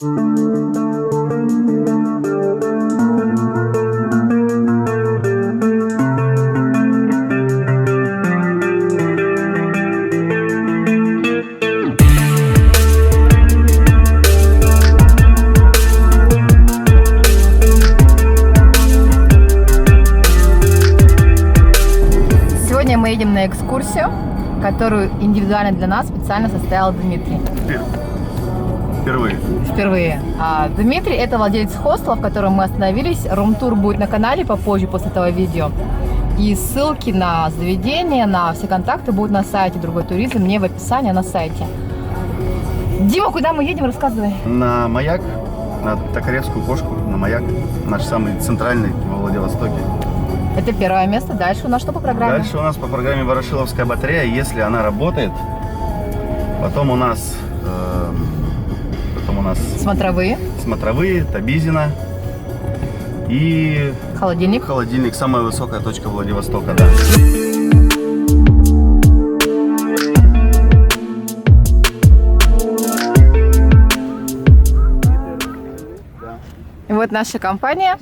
Сегодня мы едем на экскурсию, которую индивидуально для нас специально составил Дмитрий. Впервые. Дмитрий — это владелец хостела, в котором мы остановились. Рум-тур будет на канале попозже после этого видео. И ссылки на заведение, на все контакты будут на сайте Другой туризм, мне в описании на сайте. Дима, куда мы едем? Рассказывай. На Маяк, на Токаревскую кошку, на Маяк. Наш самый центральный во Владивостоке. Это первое место. Дальше у нас что по программе? Дальше у нас по программе Ворошиловская батарея, если она работает. Потом у нас смотровые, Табизина и холодильник. Холодильник, самая высокая точка Владивостока, да. И вот наша компания.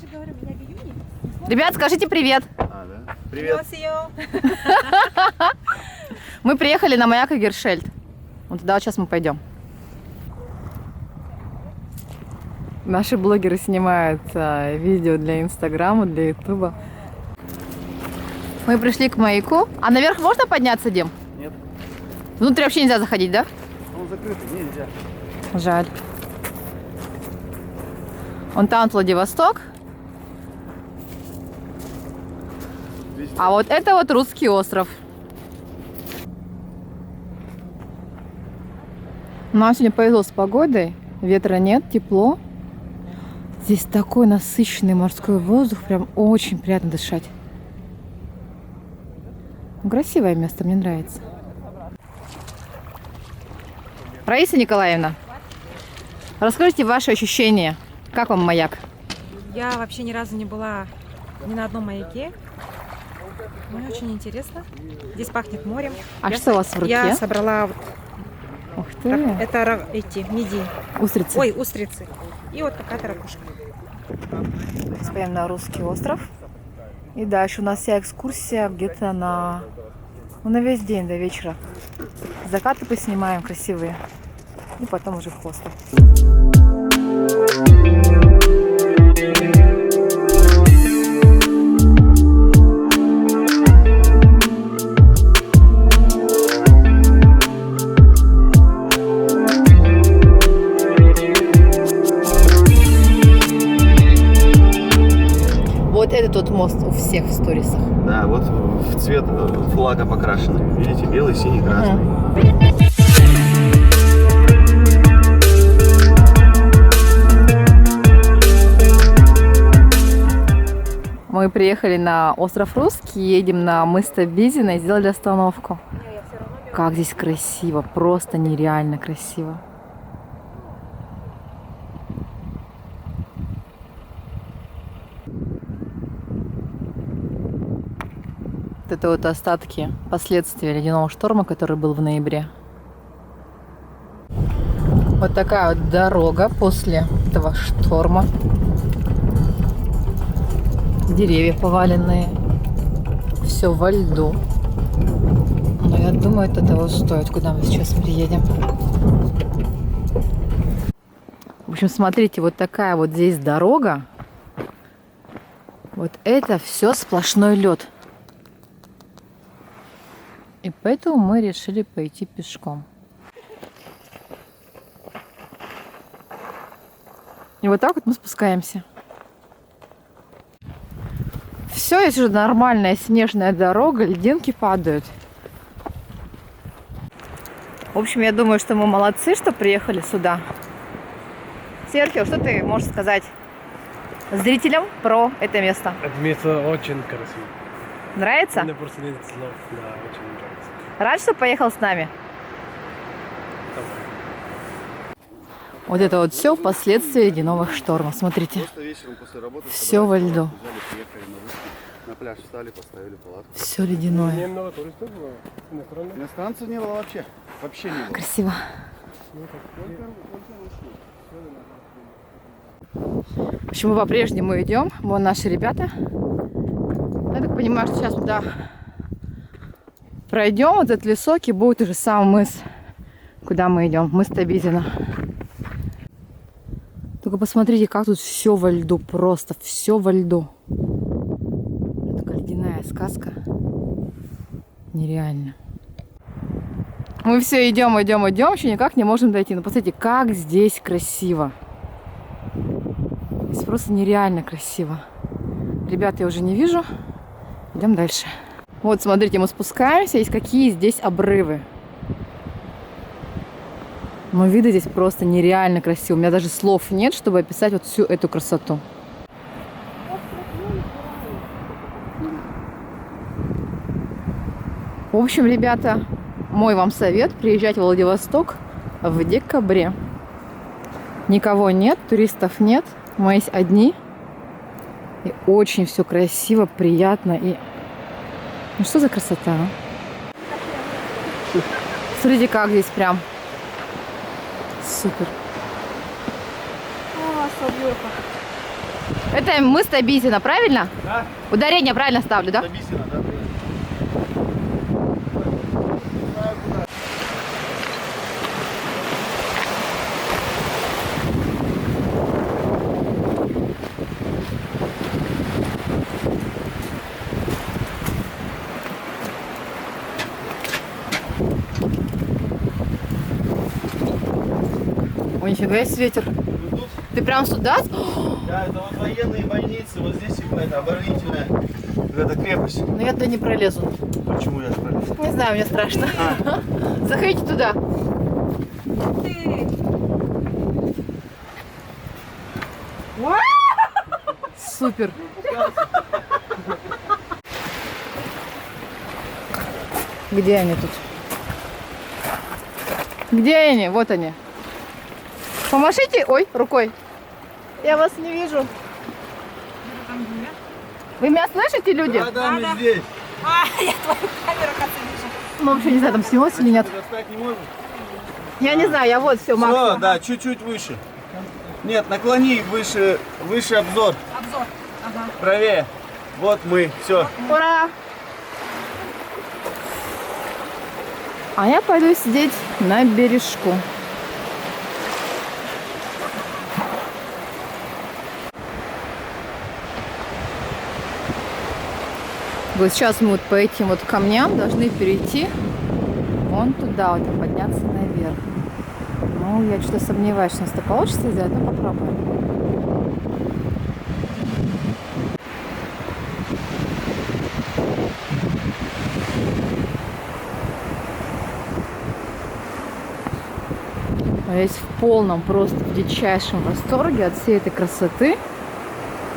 Ребят, скажите привет. Да. Привет. Мы приехали на Маяк Эгершельд. Вот туда сейчас мы пойдем. Наши блогеры снимают видео для Инстаграма, для Ютуба. Мы пришли к маяку. А наверх можно подняться, Дим? Нет. Внутрь вообще нельзя заходить, да? Он закрытый, нельзя. Жаль. Вон там Владивосток. А вот это вот Русский остров. Нам сегодня повезло с погодой. Ветра нет, тепло. Здесь такой насыщенный морской воздух. Прям очень приятно дышать. Красивое место, мне нравится. Раиса Николаевна, расскажите ваши ощущения. Как вам маяк? Я вообще ни разу не была ни на одном маяке. Мне очень интересно. Здесь пахнет морем. А что у вас в руке? Я собрала вот, Ух ты. это эти мидии. Устрицы. Ой, устрицы. И вот какая-то ракушка. Поедем на Русский остров. И дальше у нас вся экскурсия где-то на весь день до вечера. Закаты поснимаем красивые. И потом уже в хостел. Вот этот вот мост у всех в сторисах. Да, вот в цвет флага покрашенный. Видите, белый, синий, красный. Мы приехали на остров Русский, едем на мыс Табизина и сделали остановку. Как здесь красиво, просто нереально красиво. Это вот остатки, последствия ледяного шторма, который был в ноябре. Вот такая вот дорога после этого шторма. Деревья поваленные. Все во льду. Но я думаю, это того стоит, куда мы сейчас приедем. В общем, смотрите, вот такая вот здесь дорога. Вот это все сплошной лед. И поэтому мы решили пойти пешком. И вот так вот мы спускаемся. Все, есть уже нормальная снежная дорога, льдинки падают. В общем, я думаю, что мы молодцы, что приехали сюда. Серхио, что ты можешь сказать зрителям про это место? Это место очень красиво. Нравится? Мне просто нет слов, да, очень нравится. Рад, что поехал с нами? Вот это вот все последствия ледяного шторма. Смотрите. Все во льду. На пляж встали, поставили палатку. Все ледяное. Немного туристов было, иностранных. Иностранцев не было вообще. Вообще не было. Красиво. В общем, мы по-прежнему идем. Вон наши ребята. Я так понимаю, что сейчас туда пройдем вот этот лесок, и будет уже сам мыс, куда мы идем. Мыс Табизина. Только посмотрите, как тут все во льду. Просто все во льду. Это ледяная сказка. Нереально. Мы все идем, еще никак не можем дойти. Но посмотрите, как здесь красиво. Здесь просто нереально красиво. Ребят, я уже не вижу. Идем дальше. Вот, смотрите, мы спускаемся. Есть какие здесь обрывы. Но виды здесь просто нереально красиво. У меня даже слов нет, чтобы описать вот всю эту красоту. В общем, ребята, мой вам совет: приезжать в Владивосток в декабре. Никого нет, туристов нет. Мы есть одни. И очень все красиво, приятно. И... Ну что за красота, а? Смотрите, как здесь прям. Супер. Это мыс Табизина, правильно? Да. Ударение правильно ставлю, да? Табизина, да. Ой, нифига себе ветер. Ты прям сюда? Да, это вот военные больницы, вот здесь это оборонительная это крепость. Но я туда не пролезу. Почему я пролез? Не знаю, мне страшно. Заходите туда. Супер. Где они тут? Где они? Вот они. Помашите, ой, рукой. Я вас не вижу. Вы меня слышите, люди? Да, мы здесь. Я твою камеру как-то вижу. Ну, вообще не знаю, там снялось или нет. Достать не можем? Я не знаю, я вот все, Все, максимум. да, чуть-чуть выше. Нет, наклони выше обзор. Обзор. Ага. Правее. Вот мы, все. Ура! А я пойду сидеть на бережку. Вот сейчас мы вот по этим вот камням должны перейти вон туда вот и подняться наверх. Ну, я что-то сомневаюсь, что у нас это получится сделать, но попробуем. Я здесь в полном, просто в дичайшем восторге от всей этой красоты.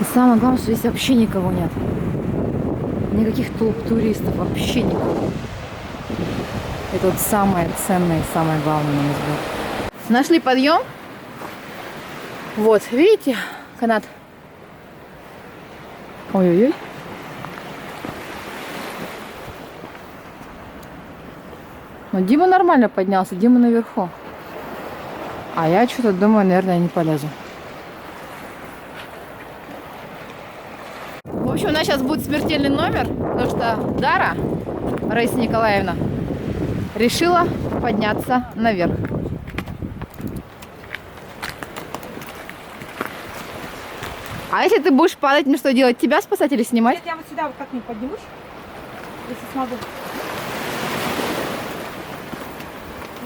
И самое главное, что здесь вообще никого нет. Никаких толп туристов, вообще никого. Это вот самое ценное и самое главное, на мой взгляд. Нашли подъем. Вот, видите, канат. Ой-ой-ой. Но Дима нормально поднялся, Дима наверху. А я что-то думаю, наверное, не полезу. В общем, у нас сейчас будет смертельный номер, потому что Дара, Раиса Николаевна, решила подняться наверх. А если ты будешь падать, ну что делать? Тебя спасать или снимать? Нет, я вот сюда вот как-нибудь поднимусь, если смогу.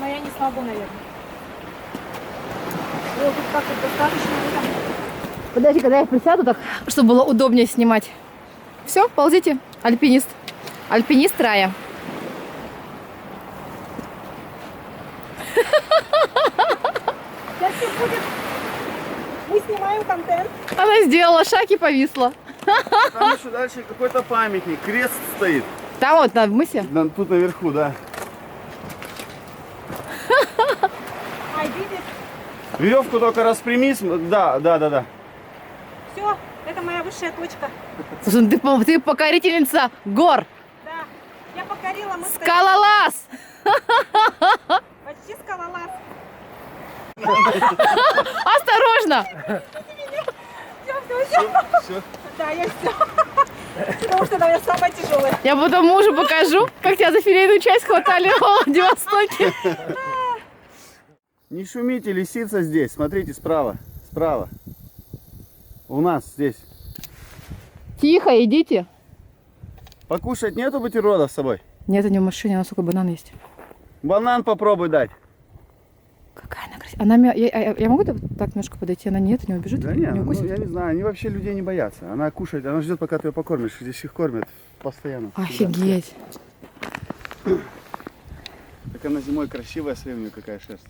Но я не смогу, наверное. Вот тут как-то достаточно. Подожди, когда я присяду так, чтобы было удобнее снимать. Все, ползите. Альпинист. Альпинист Рая. Сейчас все будет. Мы снимаем контент. Она сделала шаг и повисла. Там еще дальше какой-то памятник, крест стоит. Там вот на мысе. Тут наверху, да. Ай, видишь? Веревку только распрями. Да. Все, это моя высшая точка. Слушай, ну ты покорительница гор. Да, я покорила мы Скалолаз. почти скалолаз. Осторожно. Все. Да, я все. Потому что она у меня самая тяжелая. Я потом мужу покажу, как тебя за филейную часть хватали в Владивостоке. Не шумите, лисица здесь. Смотрите, справа. Справа. У нас здесь. Тихо, идите. Покушать нету бутербродов с собой? Нет, у нее в машине, у нас только банан есть. Банан попробуй дать. Какая она красивая. Она меня, я могу так немножко подойти? Она нет, не убежит? Да нет, не ну, укусит? я не знаю, они вообще людей не боятся. Она кушает, она ждет, пока ты ее покормишь. Здесь их кормят постоянно. Офигеть. Так она зимой красивая, смотри, у нее какая шерсть.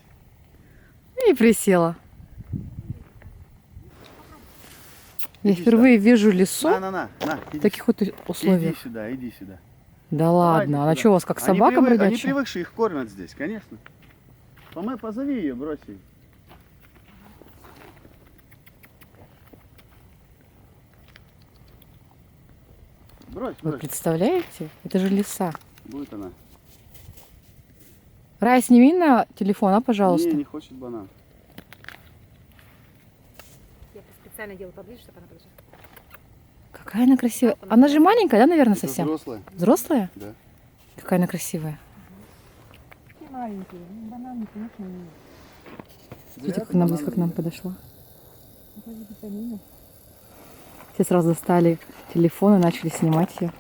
И присела. Я Иди впервые вижу лису На, в иди, таких вот условиях. иди сюда, иди сюда. Да ладно, она Давайте что, у вас как Они собака Они бродячая? привыкшие, их кормят здесь, конечно. Позови ее, брось ее. Брось, Вы брось. представляете? Это же лиса. Будет она. Рай, сними на телефон, пожалуйста. Не хочет банан. Я специально делаю поближе, чтобы она подошла. Какая она красивая. Она же маленькая, да, наверное, Это совсем? взрослая. Взрослая? Да. Какая она красивая. Такие маленькие. Бананы, конечно, нет. Смотрите, как она близко к нам подошла. Все сразу достали телефон и начали снимать ее.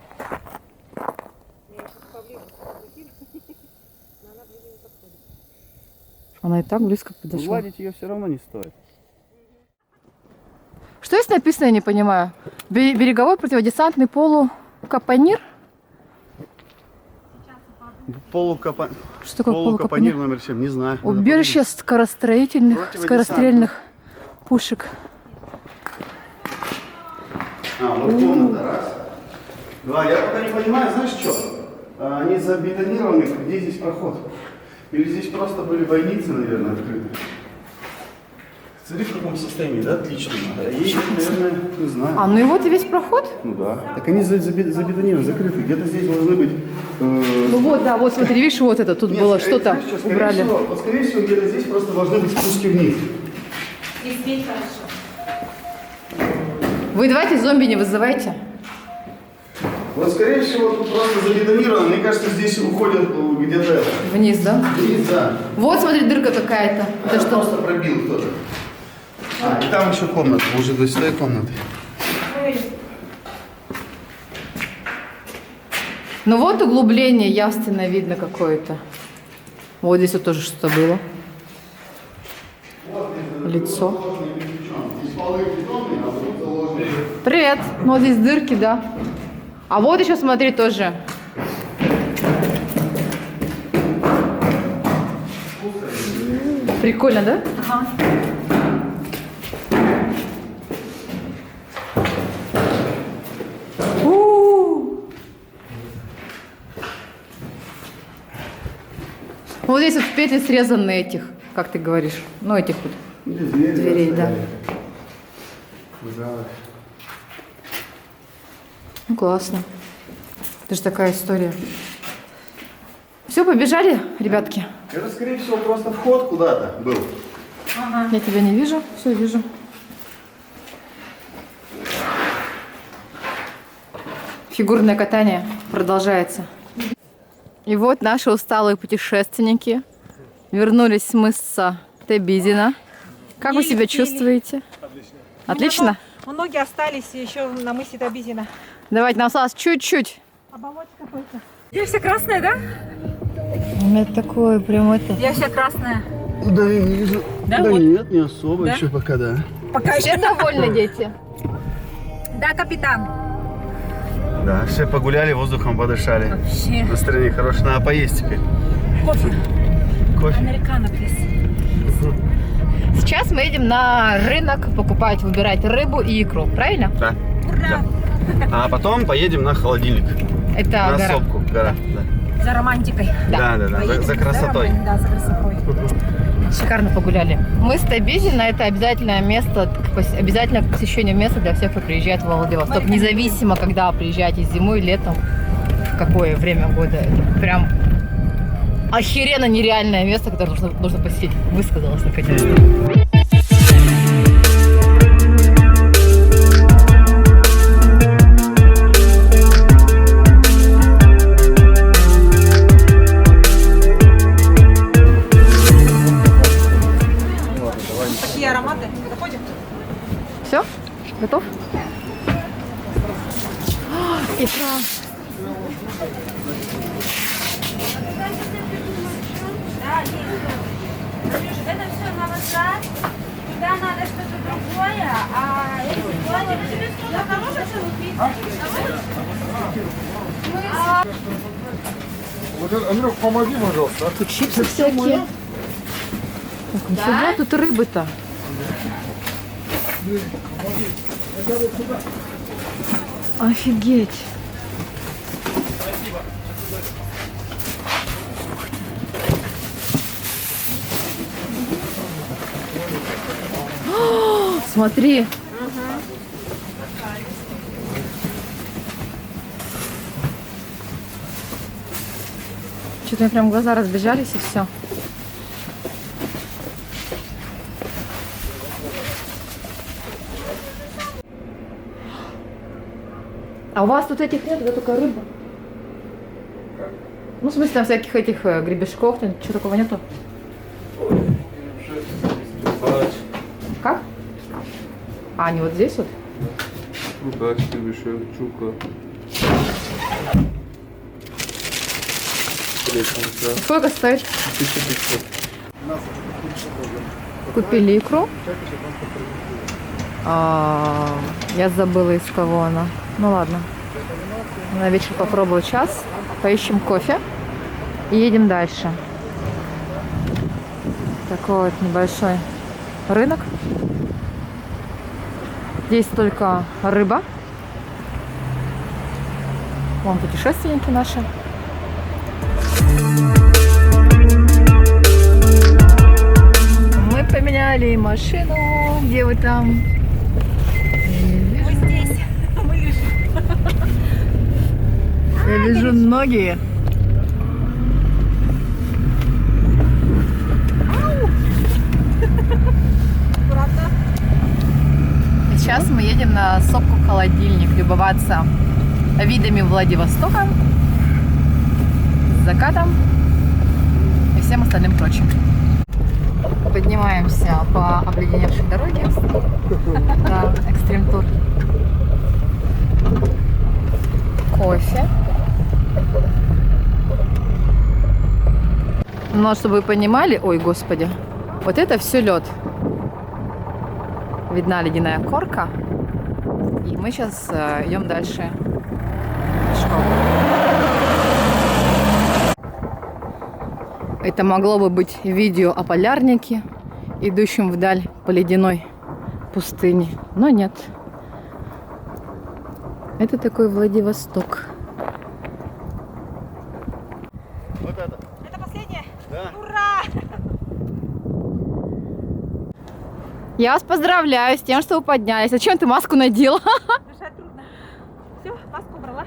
Она и так близко подошла. Гладить ее все равно не стоит. Что здесь написано, я не понимаю. Береговой противодесантный полукапонир? Что Что такое полукапонир полукапонир? номер 7, не знаю. Надо Убежище скорострельных Противодесантных. пушек. вот комната, раз. Два, я пока не понимаю, знаешь что? Они забетонированы, где здесь проход? Или здесь просто были бойницы, наверное, открыты? Смотри, в каком состоянии, да, отлично. Ей, наверное, не знаю. Ну и вот и весь проход. Ну да. Так они забетонированы, закрыты. Где-то здесь должны быть... Ну вот, да, вот смотри, видишь, вот это, тут было что-то убрали. Скорее всего, где-то здесь просто должны быть спуски вниз. Здесь хорошо. Вы давайте зомби не вызывайте. Вот, скорее всего, тут просто забетонировано. Мне кажется, здесь уходят где-то это. Вниз, да? Вниз, да. Вот, смотри, дырка какая-то. Это что? Просто пробил кто-то. И там еще комната, уже до сюда комнаты. Ну вот углубление явственно видно какое-то. Вот здесь вот тоже что-то было. Лицо. Привет. Ну вот здесь дырки, да. А вот еще, смотри, тоже. Прикольно, да? Ага. Вот здесь вот петли срезаны этих, как ты говоришь, ну этих вот дверей, да. Ну классно. Это же такая история. Все, побежали, ребятки? Это, скорее всего, просто вход куда-то был. Я тебя не вижу, все вижу. Фигурное катание продолжается. И вот наши усталые путешественники вернулись с мыса Тебизина. Как вы себя чувствуете? Отлично? Многие остались еще на мысе Тебизина. Давайте, нам осталось чуть-чуть. Оболочь какой-то. Я вся красная, да? У меня такое прям это... Я вся красная. Да, я не вижу. Да, Да вот. нет, не особо Да? еще пока, да. Пока Все еще. довольны, дети? Да, капитан. Да, все погуляли, воздухом подышали. Вообще. Настроение хорошее, надо поесть теперь. Кофе. Кофе. Американо, плиз. Сейчас мы едем на рынок покупать, выбирать рыбу и икру, правильно? Да. Ура! А потом поедем на холодильник. Это На гора. сопку. Гора. Да. За романтикой. Да. Поедем За красотой. Да, за красотой. Шикарно погуляли. Мы с Тебизина, это обязательное место, обязательно к посещению места для всех, кто приезжает в Владивосток. Независимо, когда приезжаете, зимой, летом, в какое время года. Это прям охеренно нереальное место, которое нужно посетить. Высказалась наконец-то. Все? Готов? Икра. Это все на возврат. Туда надо что-то другое, а эти Андрюх, помоги, пожалуйста. Тут чипсы всякие. Так, нифига тут рыбы-то. Офигеть. О, смотри. Что-то у меня прям глаза разбежались и все. А у вас тут этих нет, это только рыба? Ну, в смысле, там всяких этих гребешков, там ничего такого нету? Как? А, они вот здесь вот? Рукачки, вишев, чука. Сколько стоит? 1500. Купили икру. Я забыла, из кого она. Ну ладно. На вечер попробую час. Поищем кофе. И едем дальше. Такой вот небольшой рынок. Здесь только рыба. Вон путешественники наши. Мы поменяли машину. Где вы там? Мы здесь. Мы лежим. Я вижу ноги. Сейчас мы едем на сопку-холодильник любоваться видами Владивостока, закатом и всем остальным прочим. Поднимаемся по обледеневшей дороге. Да, экстрим-тур. Кофе. Но чтобы вы понимали, ой, господи, вот это все лед. Видна ледяная корка. И мы сейчас идем дальше пешком. Это могло бы быть видео о полярнике, идущем вдаль по ледяной пустыне. Но нет. Это такой Владивосток. Вот это. Это последнее? Да. Ура! Я вас поздравляю с тем, что вы поднялись. А чем ты маску надела? Дышать трудно. Все, маску убрала.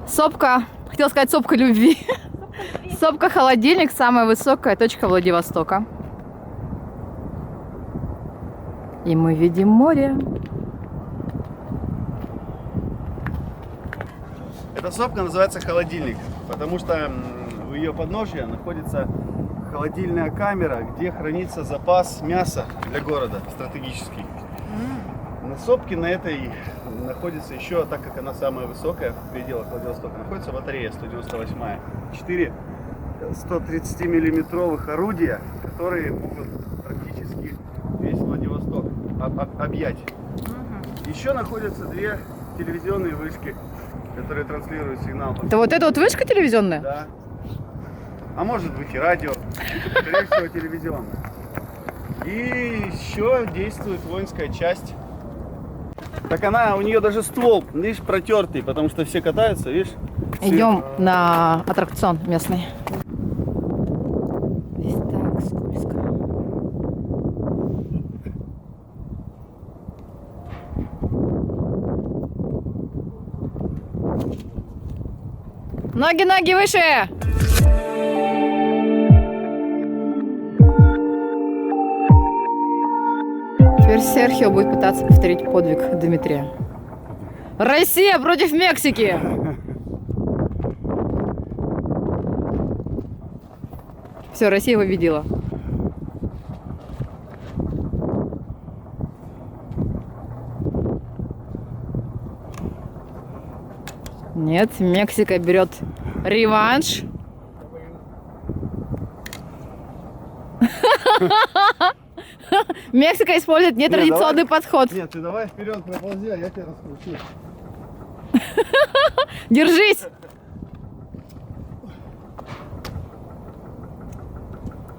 Сопка, хотела сказать сопка любви. Сопка холодильник, самая высокая точка Владивостока. И мы видим море. Эта сопка называется холодильник, потому что у ее подножия находится холодильная камера, где хранится запас мяса для города, стратегический. На сопке на этой находится еще, так как она самая высокая в пределах Владивостока, находится батарея 198-я. 4 130-миллиметровых орудия, которые могут практически весь Владивосток объять. Еще находятся 2 телевизионные вышки, которые транслируют сигнал. Это вот эта вот вышка телевизионная? Да. А может быть и радио. Скорее всего, телевизионная. И еще действует воинская часть. Так у нее даже ствол, видишь, протертый, потому что все катаются, видишь? Идем на аттракцион местный. Здесь так скользко. Ноги выше! Теперь Серхио будет пытаться повторить подвиг Дмитрия. Россия против Мексики! Все, Россия победила. Нет, Мексика берет реванш. Мексика использует нетрадиционный подход. Нет, ты давай вперед проползи, а я тебя раскручу. Держись!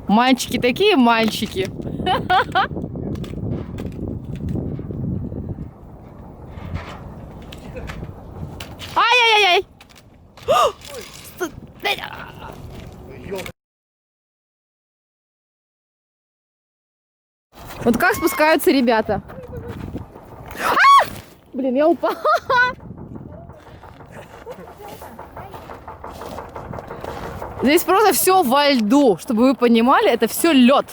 Мальчики такие мальчики. Ай-яй-яй-яй! Вот как спускаются ребята. А! Блин, я упала. Здесь просто все во льду, чтобы вы понимали, это все лед.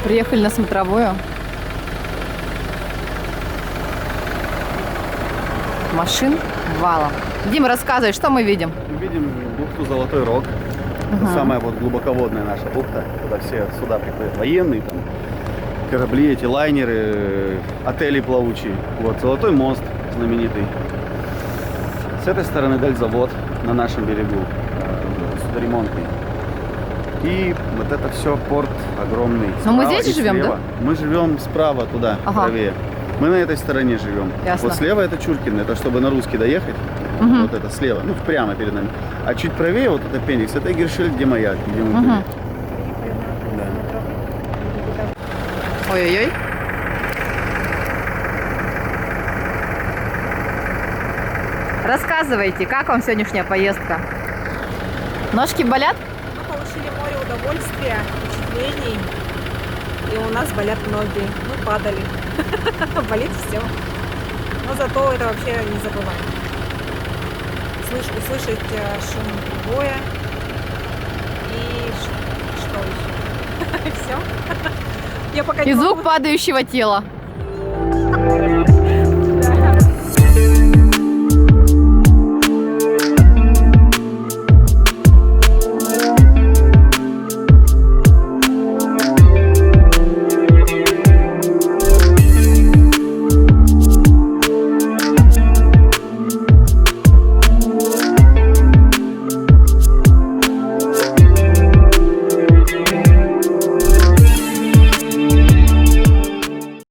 Приехали на смотровую. Машин валом. Дима, рассказывай, что мы видим? Мы видим бухту Золотой Рог. Это самая вот глубоководная наша бухта, куда все сюда приходят военные, там, корабли, эти лайнеры, отели плавучие. Вот Золотой мост знаменитый. С этой стороны дальзавод на нашем берегу, судоремонтный. И вот это все порт огромный. Но мы Справа здесь и живем, слева. да? Мы живем справа туда, Ага. правее. Мы на этой стороне живем. Ясно. Вот слева это Чуркино, это чтобы на Русский доехать. Мгм. Вот это слева, ну прямо перед нами. А чуть правее вот это Пеникс, это Гершель, где маяк, где мы Мгм. были. Да. Ой-ой-ой. Рассказывайте, как вам сегодняшняя поездка? Ножки болят? Мы получили море удовольствия, впечатлений. И у нас болят ноги. Мы падали. Болит все. Но зато это вообще не забываемо. Услышать шум прибоя. И что еще? Все. Я пока И не звук могу. падающего тела.